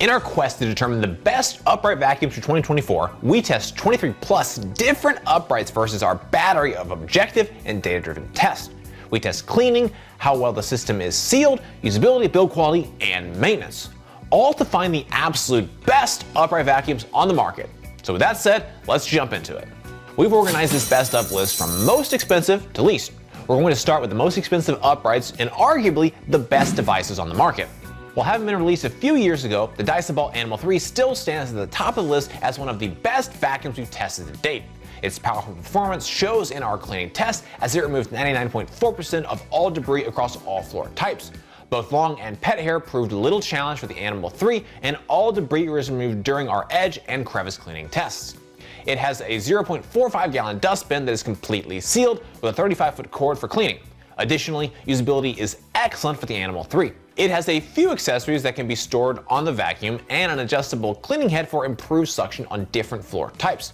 In our quest to determine the best upright vacuums for 2024, we test 23 plus different uprights versus our battery of objective and data-driven tests. We test cleaning, how well the system is sealed, usability, build quality, and maintenance, all to find the absolute best upright vacuums on the market. So with that said, let's jump into it. We've organized this best of list from most expensive to least. We're going to start with the most expensive uprights and arguably the best devices on the market. While having been released a few years ago, the Dyson Animal 3 still stands at the top of the list as one of the best vacuums we've tested to date. Its powerful performance shows in our cleaning test as it removed 99.4% of all debris across all floor types. Both long and pet hair proved little challenge for the Animal 3, and all debris was removed during our edge and crevice cleaning tests. It has a 0.45 gallon dustbin that is completely sealed with a 35-foot cord for cleaning. Additionally, usability is excellent for the Animal 3. It has a few accessories that can be stored on the vacuum and an adjustable cleaning head for improved suction on different floor types.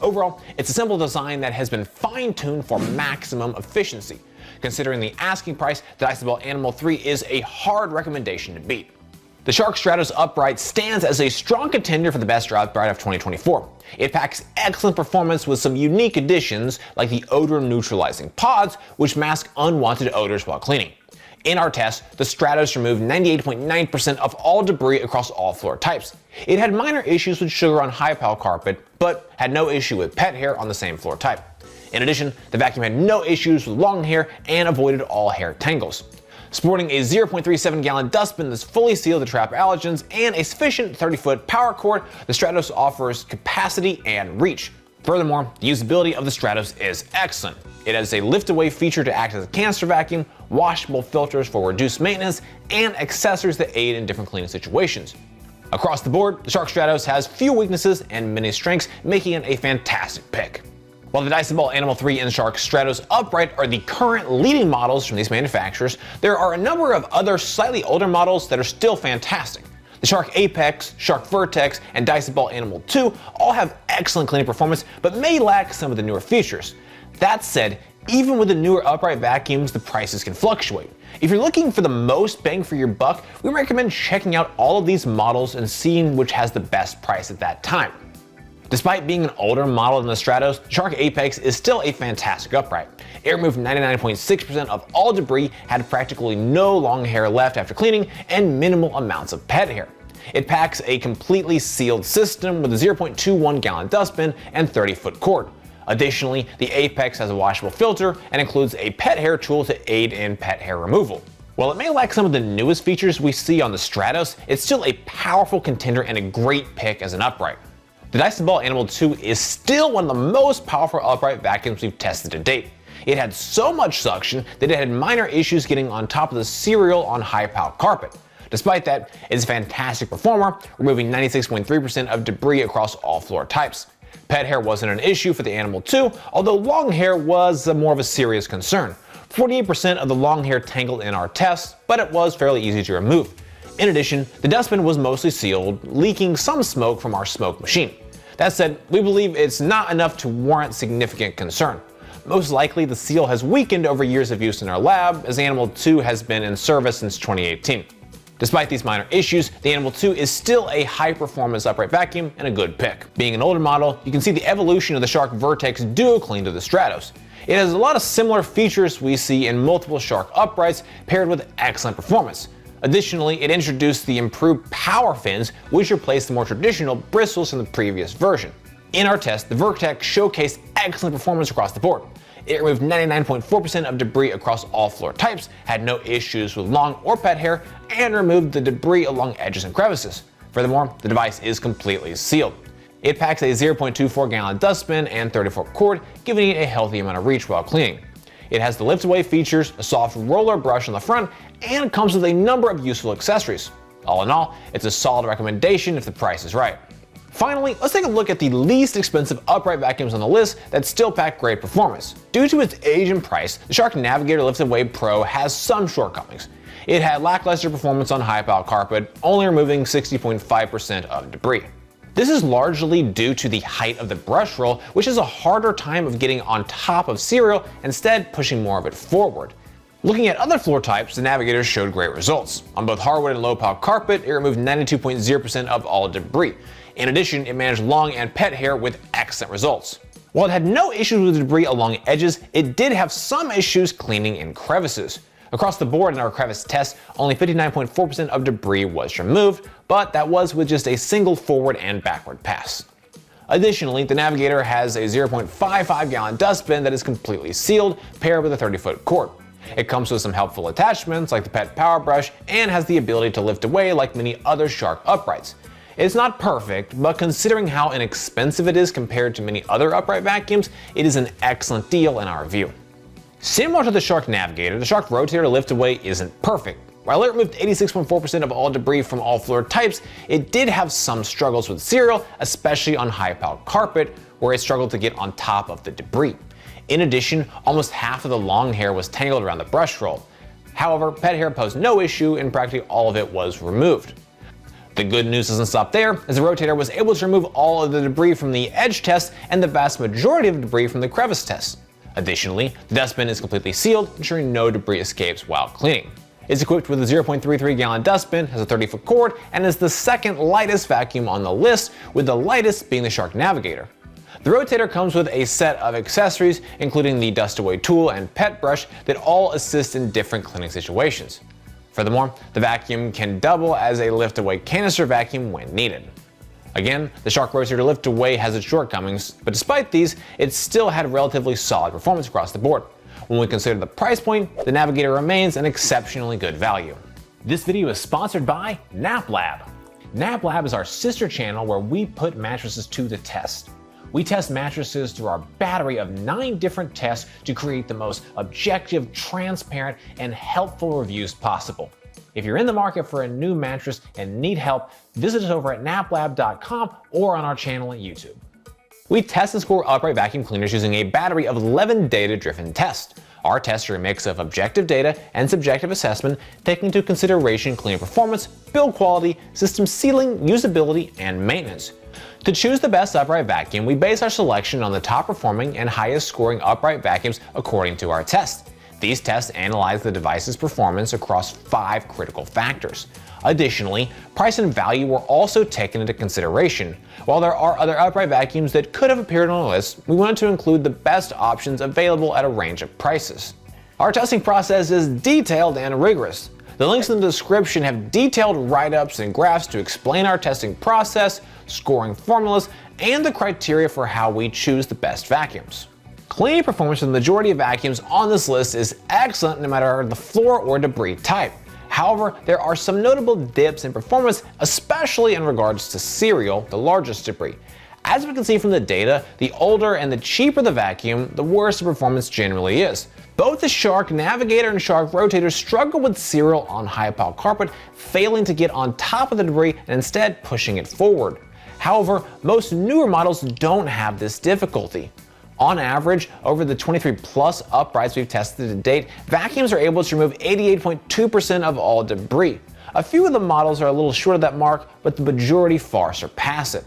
Overall, it's a simple design that has been fine-tuned for maximum efficiency. Considering the asking price, the Dyson Animal 3 is a hard recommendation to beat. The Shark Stratos upright stands as a strong contender for the best upright of 2024. It packs excellent performance with some unique additions like the odor neutralizing pods, which mask unwanted odors while cleaning. In our test, the Stratos removed 98.9% of all debris across all floor types. It had minor issues with sugar on high pile carpet, but had no issue with pet hair on the same floor type. In addition, the vacuum had no issues with long hair and avoided all hair tangles. Sporting a 0.37 gallon dustbin that's fully sealed to trap allergens and a sufficient 30-foot power cord, the Stratos offers capacity and reach. Furthermore, the usability of the Stratos is excellent. It has a lift-away feature to act as a canister vacuum, washable filters for reduced maintenance, and accessories that aid in different cleaning situations. Across the board, the Shark Stratos has few weaknesses and many strengths, making it a fantastic pick. While the Dyson Animal 3 and Shark Stratos upright are the current leading models from these manufacturers, there are a number of other slightly older models that are still fantastic. The Shark Apex, Shark Vertex, and Dyson Animal 2 all have excellent cleaning performance, but may lack some of the newer features. That said, even with the newer upright vacuums, the prices can fluctuate. If you're looking for the most bang for your buck, we recommend checking out all of these models and seeing which has the best price at that time. Despite being an older model than the Stratos, the Shark Apex is still a fantastic upright. It removed 99.6% of all debris, had practically no long hair left after cleaning, and minimal amounts of pet hair. It packs a completely sealed system with a 0.21 gallon dustbin and 30-foot cord. Additionally, the Apex has a washable filter and includes a pet hair tool to aid in pet hair removal. While it may lack some of the newest features we see on the Stratos, it's still a powerful contender and a great pick as an upright. The Dyson Animal 2 is still one of the most powerful upright vacuums we've tested to date. It had so much suction that it had minor issues getting on top of the cereal on high pile carpet. Despite that, it's a fantastic performer, removing 96.3% of debris across all floor types. Pet hair wasn't an issue for the Animal 2, although long hair was more of a serious concern. 48% of the long hair tangled in our tests, but it was fairly easy to remove. In addition, the dustbin was mostly sealed, leaking some smoke from our smoke machine. That said, we believe it's not enough to warrant significant concern. Most likely, the seal has weakened over years of use in our lab, as the Animal 2 has been in service since 2018. Despite these minor issues, the Animal 2 is still a high-performance upright vacuum and a good pick. Being an older model, you can see the evolution of the Shark Vertex DuoClean to the Stratos. It has a lot of similar features we see in multiple Shark uprights, paired with excellent performance. Additionally, it introduced the improved power fins, which replaced the more traditional bristles from the previous version. In our test, the Vertex showcased excellent performance across the board. It removed 99.4% of debris across all floor types, had no issues with long or pet hair, and removed the debris along edges and crevices. Furthermore, the device is completely sealed. It packs a 0.24 gallon dustbin and 30-foot cord, giving it a healthy amount of reach while cleaning. It has the lift-away features, a soft roller brush on the front, and comes with a number of useful accessories. All in all, it's a solid recommendation if the price is right. Finally, let's take a look at the least expensive upright vacuums on the list that still pack great performance. Due to its age and price, the Shark Navigator Lift-Away Pro has some shortcomings. It had lackluster performance on high pile carpet, only removing 60.5% of debris. This is largely due to the height of the brush roll, which is a harder time of getting on top of cereal, instead pushing more of it forward. Looking at other floor types, the Navigator showed great results. On both hardwood and low-pile carpet, it removed 92.0% of all debris. In addition, it managed long and pet hair with excellent results. While it had no issues with debris along edges, it did have some issues cleaning in crevices. Across the board in our crevice test, only 59.4% of debris was removed, but that was with just a single forward and backward pass. Additionally, the Navigator has a 0.55 gallon dustbin that is completely sealed, paired with a 30-foot cord. It comes with some helpful attachments like the pet power brush and has the ability to lift away like many other Shark uprights. It's not perfect, but considering how inexpensive it is compared to many other upright vacuums, it is an excellent deal in our view. Similar to the Shark Navigator, the Shark Rotator lift away isn't perfect. While it removed 86.4% of all debris from all floor types, it did have some struggles with cereal, especially on high-pile carpet, where it struggled to get on top of the debris. In addition, almost half of the long hair was tangled around the brush roll. However, pet hair posed no issue and practically all of it was removed. The good news doesn't stop there, as the Rotator was able to remove all of the debris from the edge test and the vast majority of debris from the crevice test. Additionally, the dustbin is completely sealed, ensuring no debris escapes while cleaning. It's equipped with a 0.33 gallon dustbin, has a 30-foot cord, and is the second lightest vacuum on the list, with the lightest being the Shark Navigator. The Rotator comes with a set of accessories, including the dust away tool and pet brush that all assist in different cleaning situations. Furthermore, the vacuum can double as a lift away canister vacuum when needed. Again, the Shark Rotator lift away has its shortcomings, but despite these, it still had relatively solid performance across the board. When we consider the price point, the Navigator remains an exceptionally good value. This video is sponsored by Naplab. Naplab is our sister channel where we put mattresses to the test. We test mattresses through our battery of 9 different tests to create the most objective, transparent, and helpful reviews possible. If you're in the market for a new mattress and need help, visit us over at naplab.com or on our channel at YouTube. We test and score upright vacuum cleaners using a battery of 11 data-driven tests. Our tests are a mix of objective data and subjective assessment, taking into consideration cleaning performance, build quality, system sealing, usability, and maintenance. To choose the best upright vacuum, we base our selection on the top performing and highest scoring upright vacuums according to our test. These tests analyze the device's performance across 5 critical factors. Additionally, price and value were also taken into consideration. While there are other upright vacuums that could have appeared on the list, we wanted to include the best options available at a range of prices. Our testing process is detailed and rigorous. The links in the description have detailed write-ups and graphs to explain our testing process, scoring formulas, and the criteria for how we choose the best vacuums. Cleaning performance for the majority of vacuums on this list is excellent no matter the floor or debris type. However, there are some notable dips in performance, especially in regards to cereal, the largest debris. As we can see from the data, the older and the cheaper the vacuum, the worse the performance generally is. Both the Shark Navigator and Shark Rotator struggle with cereal on high-pile carpet, failing to get on top of the debris and instead pushing it forward. However, most newer models don't have this difficulty. On average, over the 23 plus uprights we've tested to date, vacuums are able to remove 88.2% of all debris. A few of the models are a little short of that mark, but the majority far surpass it.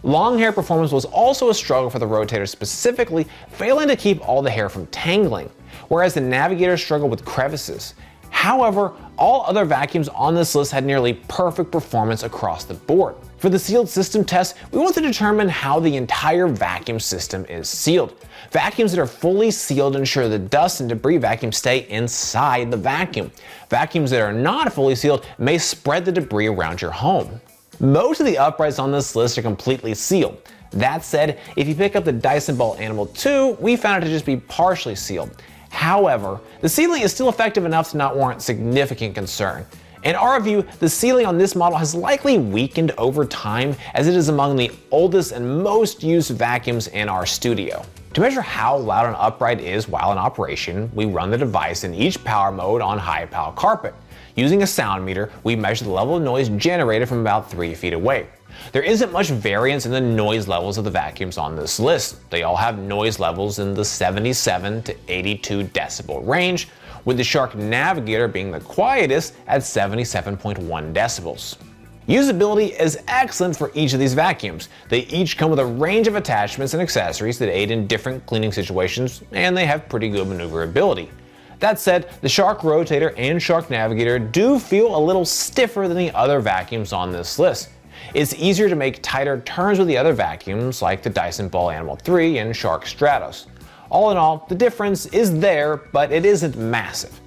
Long hair performance was also a struggle for the Rotator, specifically failing to keep all the hair from tangling, whereas the Navigator struggled with crevices. However, all other vacuums on this list had nearly perfect performance across the board. For the sealed system test, we want to determine how the entire vacuum system is sealed. Vacuums that are fully sealed ensure the dust and debris vacuum stay inside the vacuum. Vacuums that are not fully sealed may spread the debris around your home. Most of the uprights on this list are completely sealed. That said, if you pick up the Dyson Ball Animal 2, we found it to just be partially sealed. However, the sealing is still effective enough to not warrant significant concern. In our view, the sealing on this model has likely weakened over time, as it is among the oldest and most used vacuums in our studio. To measure how loud an upright is while in operation, we run the device in each power mode on high-pile carpet. Using a sound meter, we measure the level of noise generated from about 3 feet away. There isn't much variance in the noise levels of the vacuums on this list. They all have noise levels in the 77 to 82 decibel range, with the Shark Navigator being the quietest at 77.1 decibels. Usability is excellent for each of these vacuums. They each come with a range of attachments and accessories that aid in different cleaning situations, and they have pretty good maneuverability. That said, the Shark Rotator and Shark Navigator do feel a little stiffer than the other vacuums on this list. It's easier to make tighter turns with the other vacuums like the Dyson Ball Animal 3 and Shark Stratos. All in all, the difference is there, but it isn't massive.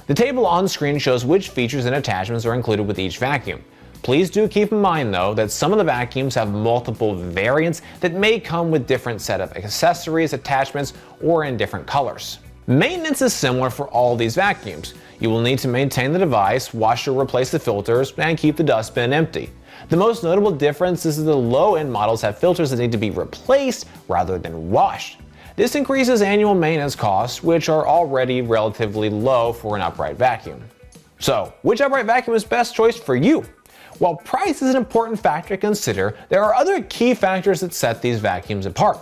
The table on screen shows which features and attachments are included with each vacuum. Please do keep in mind though that some of the vacuums have multiple variants that may come with different set of accessories, attachments, or in different colors. Maintenance is similar for all these vacuums. You will need to maintain the device, wash or replace the filters, and keep the dustbin empty. The most notable difference is that the low-end models have filters that need to be replaced rather than washed. This increases annual maintenance costs, which are already relatively low for an upright vacuum. So, which upright vacuum is best choice for you? While price is an important factor to consider, there are other key factors that set these vacuums apart.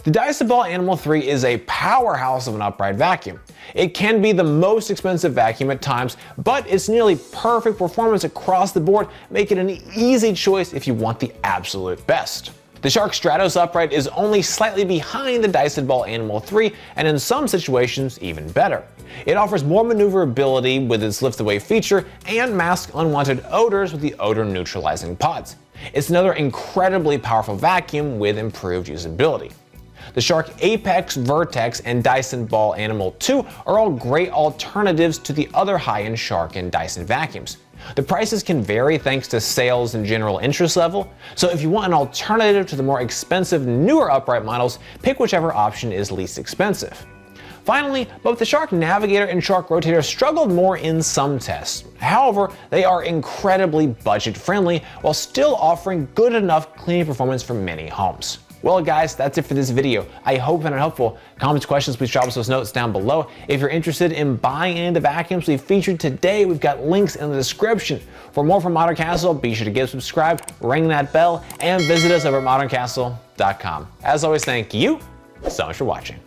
The Dyson Ball Animal 3 is a powerhouse of an upright vacuum. It can be the most expensive vacuum at times, but its nearly perfect performance across the board make it an easy choice if you want the absolute best. The Shark Stratos upright is only slightly behind the Dyson Ball Animal 3, and in some situations even better. It offers more maneuverability with its lift-away feature and masks unwanted odors with the odor neutralizing pods. It's another incredibly powerful vacuum with improved usability. The Shark Apex, Vertex, and Dyson Ball Animal 2 are all great alternatives to the other high-end Shark and Dyson vacuums. The prices can vary thanks to sales and general interest level, so if you want an alternative to the more expensive newer upright models, pick whichever option is least expensive. Finally, both the Shark Navigator and Shark Rotator struggled more in some tests. However, they are incredibly budget friendly while still offering good enough cleaning performance for many homes. Well guys, that's it for this video. I hope you found it helpful. Comments, questions, please drop us those notes down below. If you're interested in buying any of the vacuums we featured today, we've got links in the description. For more from Modern Castle, be sure to get subscribed, ring that bell, and visit us over at moderncastle.com. As always, thank you so much for watching.